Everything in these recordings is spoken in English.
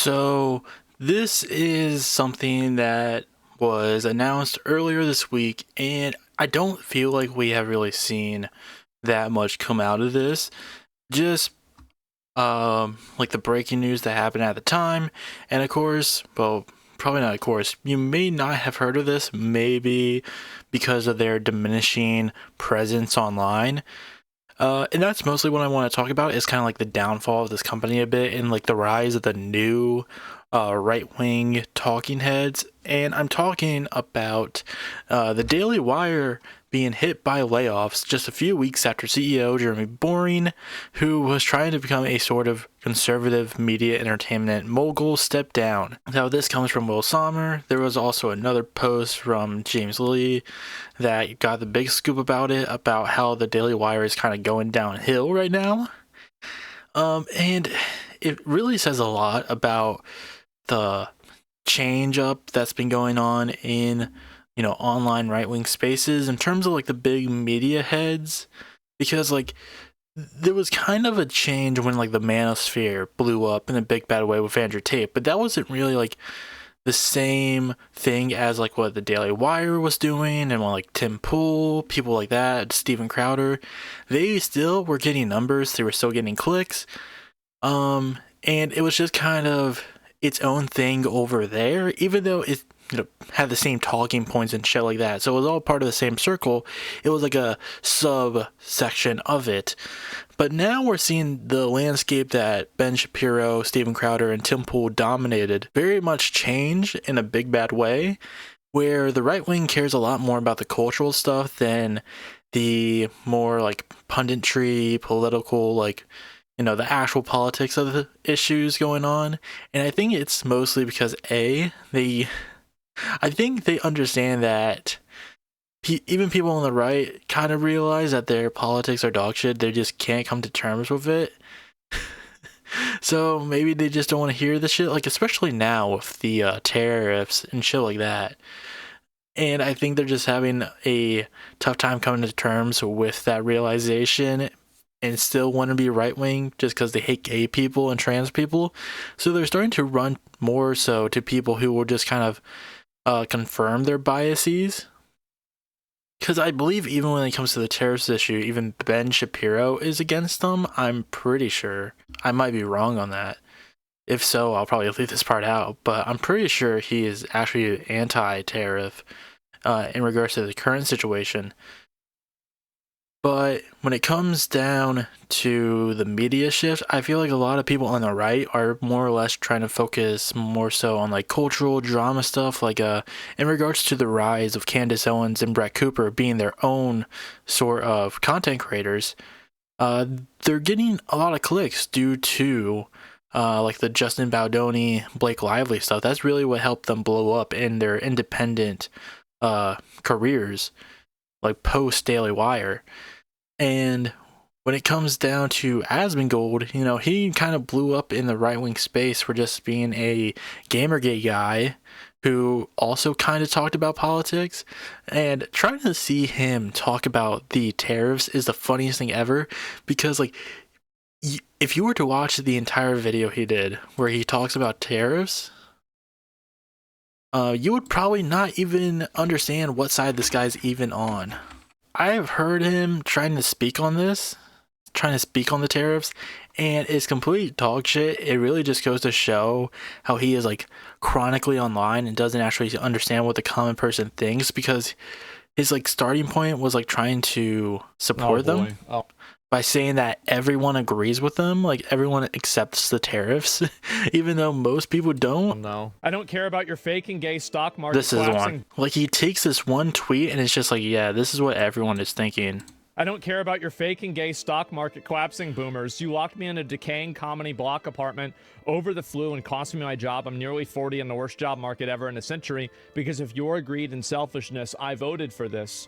So this is something that was announced earlier this week, and I don't feel like we have really seen that much come out of this. Just like the breaking news that happened at the time, and of course, well, probably not of course, you may not have heard of this, maybe because of their diminishing presence online. And that's mostly what I want to talk about is kind of like the downfall of this company a bit and like the rise of the new right-wing talking heads. And I'm talking about the Daily Wire being hit by layoffs just a few weeks after CEO Jeremy Boring, who was trying to become a sort of conservative media entertainment mogul, stepped down. Now this comes from Will Sommer. There was also another post from James Lee that got the big scoop about it, about how the Daily Wire is kind of going downhill right now. And it really says a lot about the change up that's been going on in, online right-wing spaces in terms of like the big media heads, because like there was kind of a change when like the manosphere blew up in a big bad way with Andrew Tate, but that wasn't really like the same thing as like what the Daily Wire was doing, and when like Tim Pool, people like that, Steven Crowder, they still were getting numbers, they were still getting clicks, and it was just kind of its own thing over there, even though it had the same talking points and shit like that. So it was all part of the same circle. It was like a subsection of it. But now we're seeing the landscape that Ben Shapiro, Steven Crowder, and Tim Pool dominated very much change in a big bad way, where the right wing cares a lot more about the cultural stuff than the more like punditry, political, like the actual politics of the issues going on. And I think it's mostly because I think they understand that even people on the right kind of realize that their politics are dog shit. They just can't come to terms with it. So maybe they just don't want to hear the shit, like especially now with the tariffs and shit like that. And I think they're just having a tough time coming to terms with that realization, and still want to be right-wing just because they hate gay people and trans people. So they're starting to run more so to people who will just kind of confirm their biases. Because I believe even when it comes to the terrorist issue, even Ben Shapiro is against them. I'm pretty sure. I might be wrong on that. If so, I'll probably leave this part out. But I'm pretty sure he is actually anti-tariff in regards to the current situation. But when it comes down to the media shift, I feel like a lot of people on the right are more or less trying to focus more so on like cultural drama stuff, like in regards to the rise of Candace Owens and Brett Cooper being their own sort of content creators. They're getting a lot of clicks due to like the Justin Baldoni, Blake Lively stuff. That's really what helped them blow up in their independent careers, like post Daily Wire. And when it comes down to Asmongold, he kind of blew up in the right-wing space for just being a Gamergate guy who also kind of talked about politics. And trying to see him talk about the tariffs is the funniest thing ever, because like if you were to watch the entire video he did where he talks about tariffs, you would probably not even understand what side this guy's even on. I've heard him trying to speak on the tariffs, and it's complete dog shit. It really just goes to show how he is like chronically online and doesn't actually understand what the common person thinks, because his like starting point was like trying to support them by saying that everyone agrees with them, like everyone accepts the tariffs, even though most people don't. No, I don't care about your fake and gay stock market. This is one. Like he takes this one tweet and it's just like, yeah, this is what everyone is thinking. I don't care about your fake and gay stock market collapsing, boomers. You locked me in a decaying comedy block apartment over the flu and cost me my job. I'm nearly 40 in the worst job market ever in a century. Because of your greed and selfishness, I voted for this.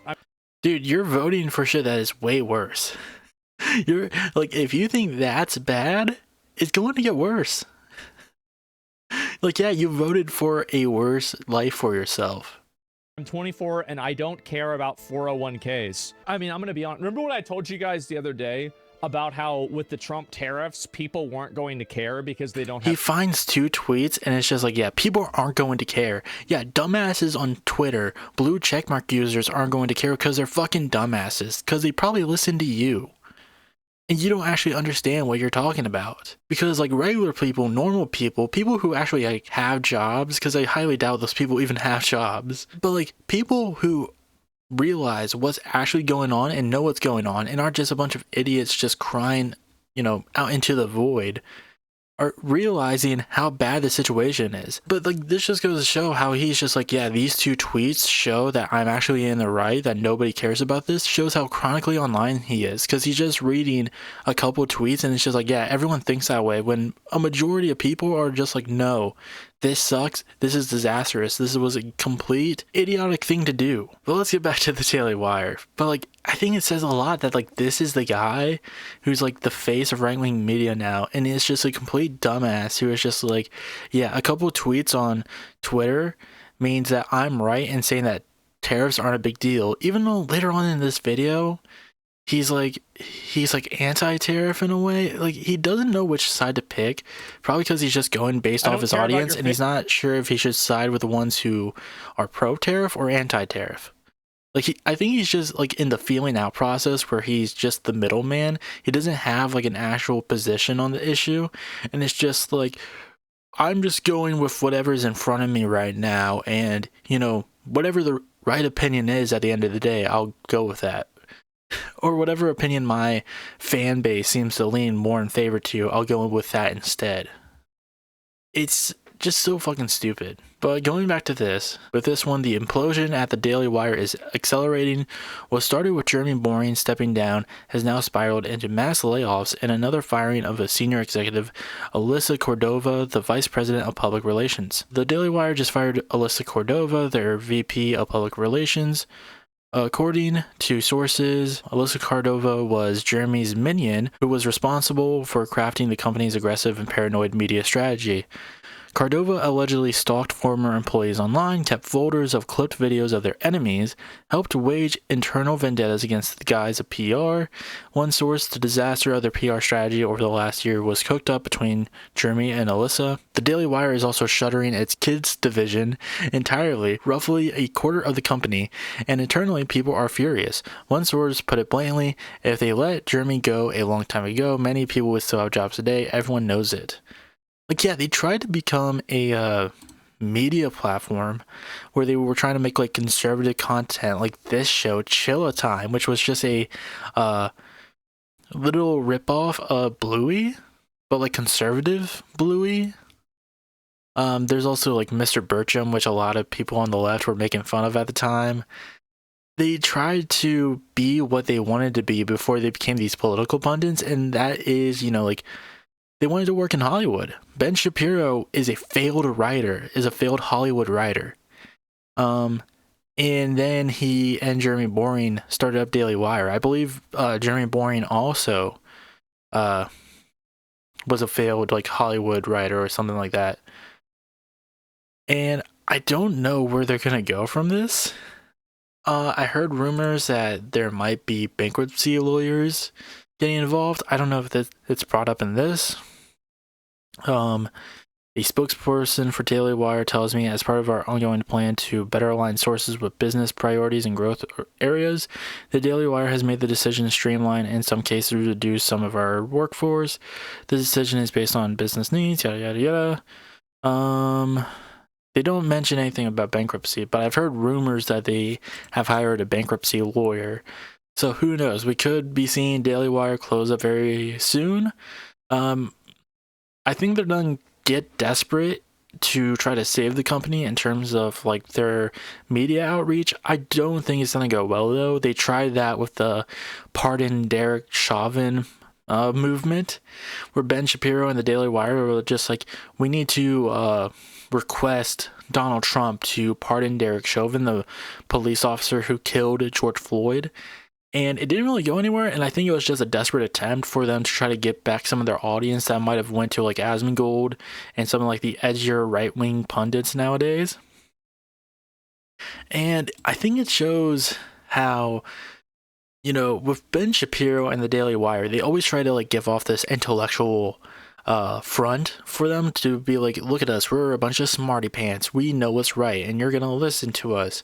Dude, you're voting for shit that is way worse. You're like, if you think that's bad, it's going to get worse. Like, yeah, you voted for a worse life for yourself. I'm 24 and I don't care about 401ks. I mean, I'm going to be honest. Remember what I told you guys the other day about how with the Trump tariffs, people weren't going to care because they don't He have. finds 2 tweets and it's just like, yeah, people aren't going to care. Yeah, dumbasses on Twitter, blue checkmark users aren't going to care because they're fucking dumbasses. Because they probably listen to you. And you don't actually understand what you're talking about. Because like regular people, normal people, people who actually like have jobs, because I highly doubt those people even have jobs. But like people who realize what's actually going on and know what's going on and aren't just a bunch of idiots just crying, out into the void, are realizing how bad the situation is. But like this just goes to show how he's just like, yeah, these 2 tweets show that I'm actually in the right, that nobody cares about this. Shows how chronically online he is, because he's just reading a couple tweets and it's just like, yeah, everyone thinks that way, when a majority of people are just like, no, this sucks, this is disastrous, this was a complete idiotic thing to do. But let's get back to the Daily Wire. But like, I think it says a lot that like this is the guy who's like the face of right-wing media now, and is just a complete dumbass who is just like, yeah, a couple tweets on Twitter means that I'm right in saying that tariffs aren't a big deal, even though later on in this video he's like anti-tariff in a way. Like, he doesn't know which side to pick, probably because he's just going based I off don't his care about audience, your and he's not sure if he should side with the ones who are pro-tariff or anti-tariff. Like, I think he's just like in the feeling out process where he's just the middleman. He doesn't have like an actual position on the issue, and it's just like, I'm just going with whatever's in front of me right now, and whatever the right opinion is at the end of the day, I'll go with that. Or whatever opinion my fan base seems to lean more in favor to, I'll go with that instead. It's just so fucking stupid. But going back to this, with this one, the implosion at the Daily Wire is accelerating. What started with Jeremy Boring stepping down has now spiraled into mass layoffs and another firing of a senior executive, Alyssa Cordova, the vice president of public relations. The Daily Wire just fired Alyssa Cordova, their VP of public relations. According to sources, Alyssa Cordova was Jeremy's minion who was responsible for crafting the company's aggressive and paranoid media strategy. Cordova allegedly stalked former employees online, kept folders of clipped videos of their enemies, helped wage internal vendettas against the guise of PR. One source, the disaster of their PR strategy over the last year was cooked up between Jeremy and Alyssa. The Daily Wire is also shuttering its kids division entirely, roughly a quarter of the company, and internally people are furious. One source put it blatantly, if they let Jeremy go a long time ago, many people would still have jobs today, everyone knows it. Like, yeah, they tried to become a media platform where they were trying to make like conservative content, like this show, Chilla Time, which was just a little ripoff of Bluey, but like conservative Bluey. There's also like Mr. Bircham, which a lot of people on the left were making fun of at the time. They tried to be what they wanted to be before they became these political pundits, and that is, like, they wanted to work in Hollywood. Ben Shapiro is a failed writer, is a failed Hollywood writer. And then he and Jeremy Boring started up Daily Wire. I believe Jeremy Boring also was a failed like Hollywood writer or something like that. And I don't know where they're going to go from this. I heard rumors that there might be bankruptcy lawyers getting involved. I don't know if it's brought up in this. A spokesperson for Daily Wire tells me, as part of our ongoing plan to better align sources with business priorities and growth areas, the Daily Wire has made the decision to streamline, in some cases reduce some of our workforce. The decision is based on business needs, yada yada yada. They don't mention anything about bankruptcy, but I've heard rumors that they have hired a bankruptcy lawyer. So who knows? We could be seeing Daily Wire close up very soon. I think they're gonna get desperate to try to save the company in terms of like their media outreach. I don't think it's gonna go well though. They tried that with the Pardon Derek Chauvin movement, where Ben Shapiro and the Daily Wire were just like, we need to request Donald Trump to pardon Derek Chauvin, the police officer who killed George Floyd. And it didn't really go anywhere, and I think it was just a desperate attempt for them to try to get back some of their audience that might have went to like Asmongold and some of like the edgier right-wing pundits nowadays. And I think it shows how you know, with Ben Shapiro and the Daily Wire, they always try to like give off this intellectual front for them to be like, look at us, we're a bunch of smarty pants, we know what's right, and you're gonna listen to us.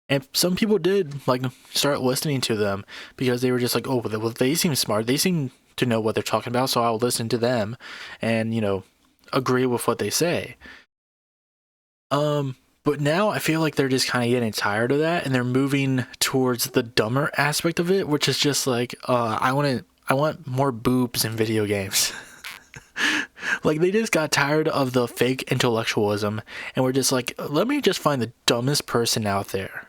And some people did like start listening to them because they were just like, oh, well, they seem smart, they seem to know what they're talking about, so I'll listen to them, and you know, agree with what they say. But now I feel like they're just kind of getting tired of that, and they're moving towards the dumber aspect of it, which is just like, I want more boobs in video games. Like they just got tired of the fake intellectualism, and we're just like, let me just find the dumbest person out there.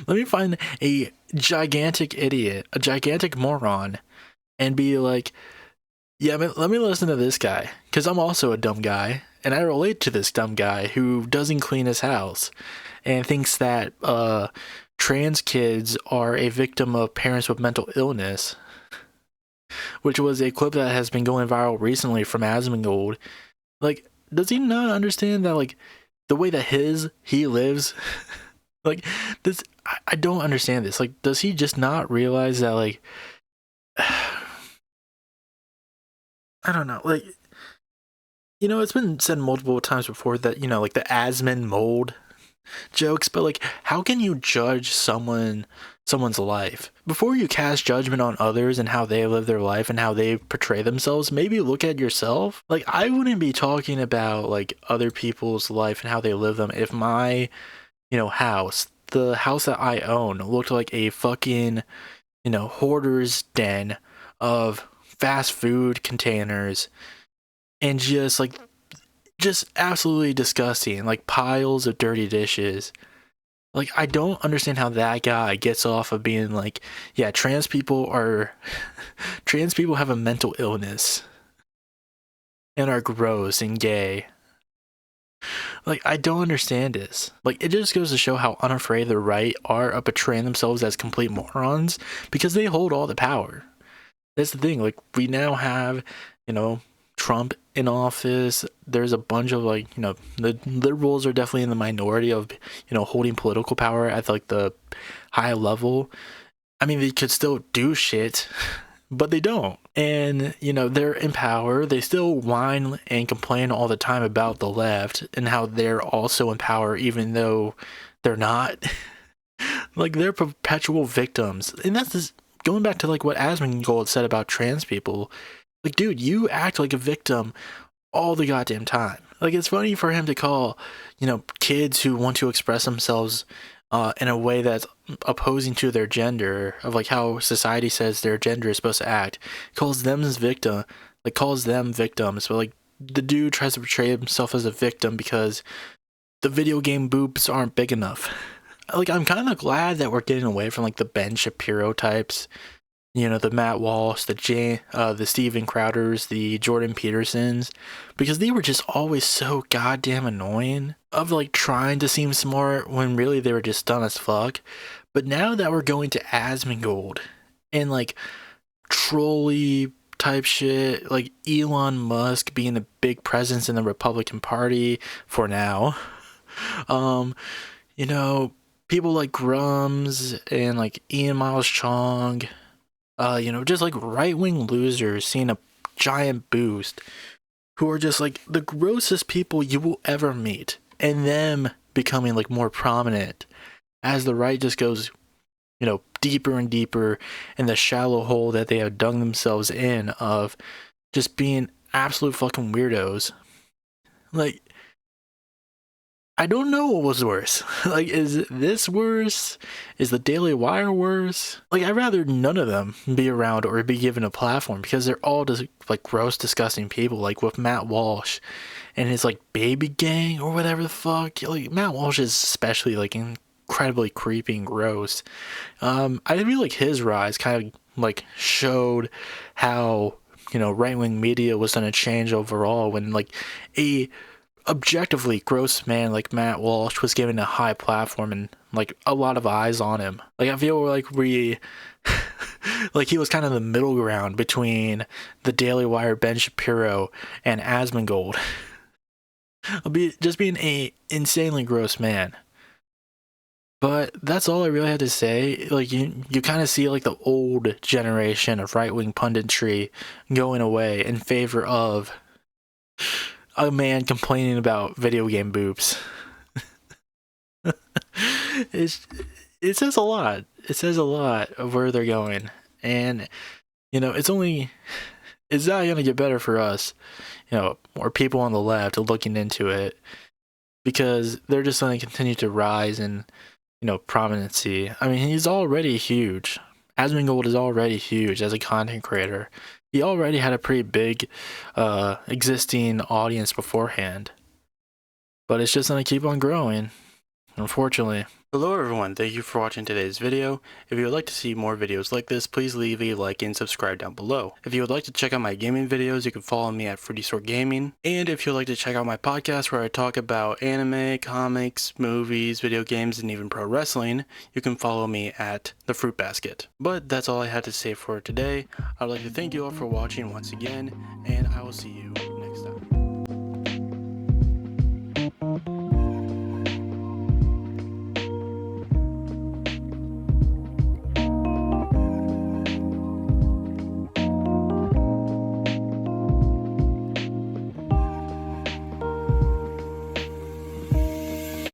Let me find a gigantic idiot, a gigantic moron, and be like, yeah, let me listen to this guy, because I'm also a dumb guy, and I relate to this dumb guy who doesn't clean his house and thinks that trans kids are a victim of parents with mental illness, which was a clip that has been going viral recently from Asmongold. Like, does he not understand that, like, the way that he lives, like, this, I don't understand this. Like, does he just not realize that, like, I don't know, like, you know, it's been said multiple times before that, you know, like the Asmon mold jokes, but like, how can you judge someone's life before you cast judgment on others and how they live their life and how they portray themselves? Maybe look at yourself. Like, I wouldn't be talking about like other people's life and how they live them if my, you know, the house that I own looked like a fucking, you know, hoarder's den of fast food containers and just absolutely disgusting, like piles of dirty dishes. Like, I don't understand how that guy gets off of being like, yeah, trans people have a mental illness and are gross and gay. Like, I don't understand this. Like, it just goes to show how unafraid the right are of portraying themselves as complete morons because they hold all the power. That's the thing. Like, we now have, you know, Trump in office. There's a bunch of like, you know, the liberals are definitely in the minority of, you know, holding political power at like the high level. I mean, they could still do shit, but they don't. And, you know, they're in power. They still whine and complain all the time about the left and how they're also in power, even though they're not. Like, they're perpetual victims. And that's just going back to like what Asmongold said about trans people. Like, dude, you act like a victim all the goddamn time. Like, it's funny for him to call, you know, kids who want to express themselves in a way that's opposing to their gender, of like how society says their gender is supposed to act, calls them as calls them victims. But like, the dude tries to portray himself as a victim because the video game boobs aren't big enough. Like, I'm kind of glad that we're getting away from like the Ben Shapiro types, you know, the Matt Walsh, the Steven Crowders, the Jordan Petersons, because they were just always so goddamn annoying of like trying to seem smart when really they were just dumb as fuck. But now that we're going to Asmongold and like trolley type shit, like Elon Musk being a big presence in the Republican Party for now, you know, people like Grums and like Ian Miles Chong, you know, just like right-wing losers seeing a giant boost, who are just like the grossest people you will ever meet, and them becoming like more prominent as the right just goes, you know, deeper and deeper in the shallow hole that they have dug themselves in of just being absolute fucking weirdos. Like, I don't know what was worse. Like, is this worse? Is the Daily Wire worse? Like, I'd rather none of them be around or be given a platform because they're all just like gross, disgusting people. Like with Matt Walsh and his like baby gang or whatever the fuck. Like, Matt Walsh is especially like incredibly creepy and gross. I feel like his rise kind of like showed how, you know, right-wing media was going to change overall when like a objectively gross man like Matt Walsh was given a high platform and like a lot of eyes on him. Like, I feel like like he was kind of the middle ground between the Daily Wire, Ben Shapiro, and Asmongold. Just being a insanely gross man. But that's all I really had to say. Like you kind of see like the old generation of right-wing punditry going away in favor of a man complaining about video game boobs. it's it says a lot. It says a lot of where they're going, and it's not gonna get better for us, or people on the left looking into it, because they're just gonna continue to rise in prominency. I mean, he's already huge. Asmongold is already huge as a content creator. He already had a pretty big existing audience beforehand, but it's just gonna keep on growing, unfortunately. Hello everyone, thank you for watching today's video. If you would like to see more videos like this, please leave a like and subscribe down below. If you would like to check out my gaming videos, you can follow me at FruitySaur Gaming. And if you would like to check out my podcast where I talk about anime, comics, movies, video games, and even pro wrestling, you can follow me at The Fruit Basket. But that's all I had to say for today. I'd like to thank you all for watching once again, and I will see you